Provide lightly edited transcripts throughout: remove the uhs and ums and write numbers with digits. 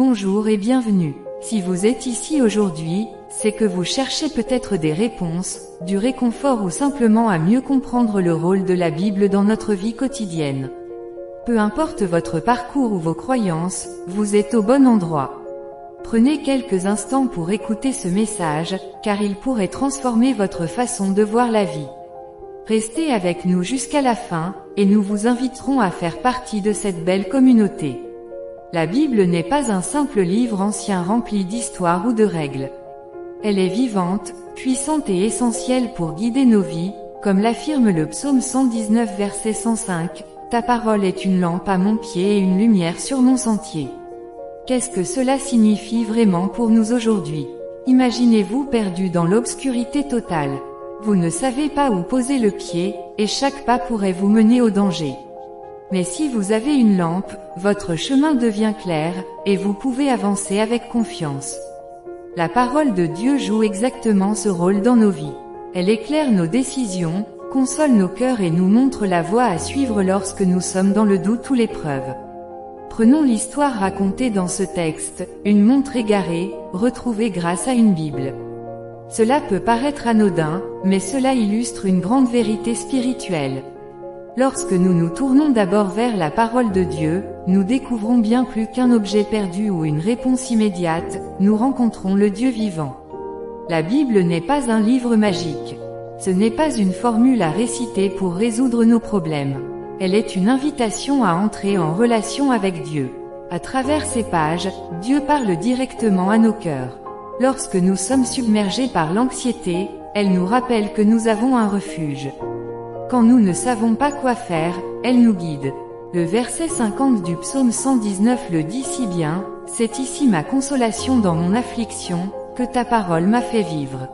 Bonjour et bienvenue. Si vous êtes ici aujourd'hui, c'est que vous cherchez peut-être des réponses, du réconfort ou simplement à mieux comprendre le rôle de la Bible dans notre vie quotidienne. Peu importe votre parcours ou vos croyances, vous êtes au bon endroit. Prenez quelques instants pour écouter ce message, car il pourrait transformer votre façon de voir la vie. Restez avec nous jusqu'à la fin, et nous vous inviterons à faire partie de cette belle communauté. La Bible n'est pas un simple livre ancien rempli d'histoires ou de règles. Elle est vivante, puissante et essentielle pour guider nos vies, comme l'affirme le psaume 119 verset 105, « Ta parole est une lampe à mon pied et une lumière sur mon sentier ». Qu'est-ce que cela signifie vraiment pour nous aujourd'hui? Imaginez-vous perdu dans l'obscurité totale. Vous ne savez pas où poser le pied, et chaque pas pourrait vous mener au danger. Mais si vous avez une lampe, votre chemin devient clair, et vous pouvez avancer avec confiance. La parole de Dieu joue exactement ce rôle dans nos vies. Elle éclaire nos décisions, console nos cœurs et nous montre la voie à suivre lorsque nous sommes dans le doute ou l'épreuve. Prenons l'histoire racontée dans ce texte, une montre égarée, retrouvée grâce à une Bible. Cela peut paraître anodin, mais cela illustre une grande vérité spirituelle. Lorsque nous nous tournons d'abord vers la parole de Dieu, nous découvrons bien plus qu'un objet perdu ou une réponse immédiate, nous rencontrons le Dieu vivant. La Bible n'est pas un livre magique. Ce n'est pas une formule à réciter pour résoudre nos problèmes. Elle est une invitation à entrer en relation avec Dieu. À travers ces pages, Dieu parle directement à nos cœurs. Lorsque nous sommes submergés par l'anxiété, elle nous rappelle que nous avons un refuge. Quand nous ne savons pas quoi faire, elle nous guide. Le verset 50 du psaume 119 le dit si bien, « C'est ici ma consolation dans mon affliction, que ta parole m'a fait vivre. »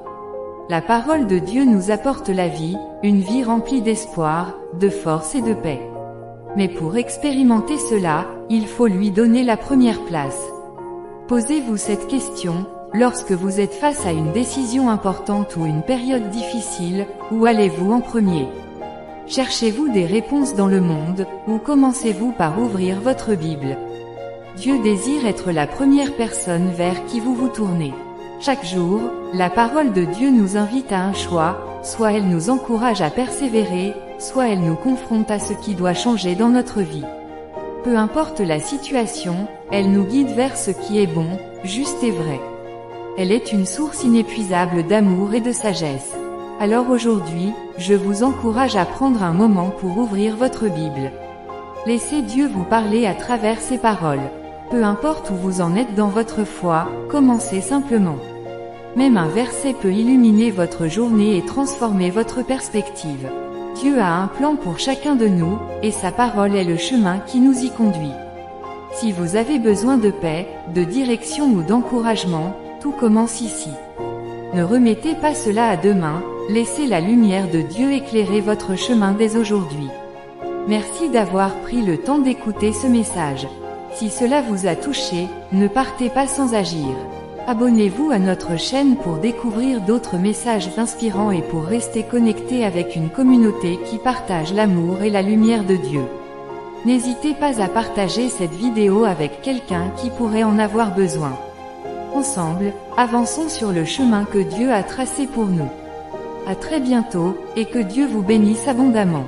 La parole de Dieu nous apporte la vie, une vie remplie d'espoir, de force et de paix. Mais pour expérimenter cela, il faut lui donner la première place. Posez-vous cette question, lorsque vous êtes face à une décision importante ou une période difficile, où allez-vous en premier? Cherchez-vous des réponses dans le monde, ou commencez-vous par ouvrir votre Bible? Dieu désire être la première personne vers qui vous vous tournez. Chaque jour, la parole de Dieu nous invite à un choix, soit elle nous encourage à persévérer, soit elle nous confronte à ce qui doit changer dans notre vie. Peu importe la situation, elle nous guide vers ce qui est bon, juste et vrai. Elle est une source inépuisable d'amour et de sagesse. Alors aujourd'hui, je vous encourage à prendre un moment pour ouvrir votre Bible. Laissez Dieu vous parler à travers ses paroles. Peu importe où vous en êtes dans votre foi, commencez simplement. Même un verset peut illuminer votre journée et transformer votre perspective. Dieu a un plan pour chacun de nous, et sa parole est le chemin qui nous y conduit. Si vous avez besoin de paix, de direction ou d'encouragement, tout commence ici. Ne remettez pas cela à demain, laissez la lumière de Dieu éclairer votre chemin dès aujourd'hui. Merci d'avoir pris le temps d'écouter ce message. Si cela vous a touché, ne partez pas sans agir. Abonnez-vous à notre chaîne pour découvrir d'autres messages inspirants et pour rester connecté avec une communauté qui partage l'amour et la lumière de Dieu. N'hésitez pas à partager cette vidéo avec quelqu'un qui pourrait en avoir besoin. Ensemble, avançons sur le chemin que Dieu a tracé pour nous. À très bientôt, et que Dieu vous bénisse abondamment.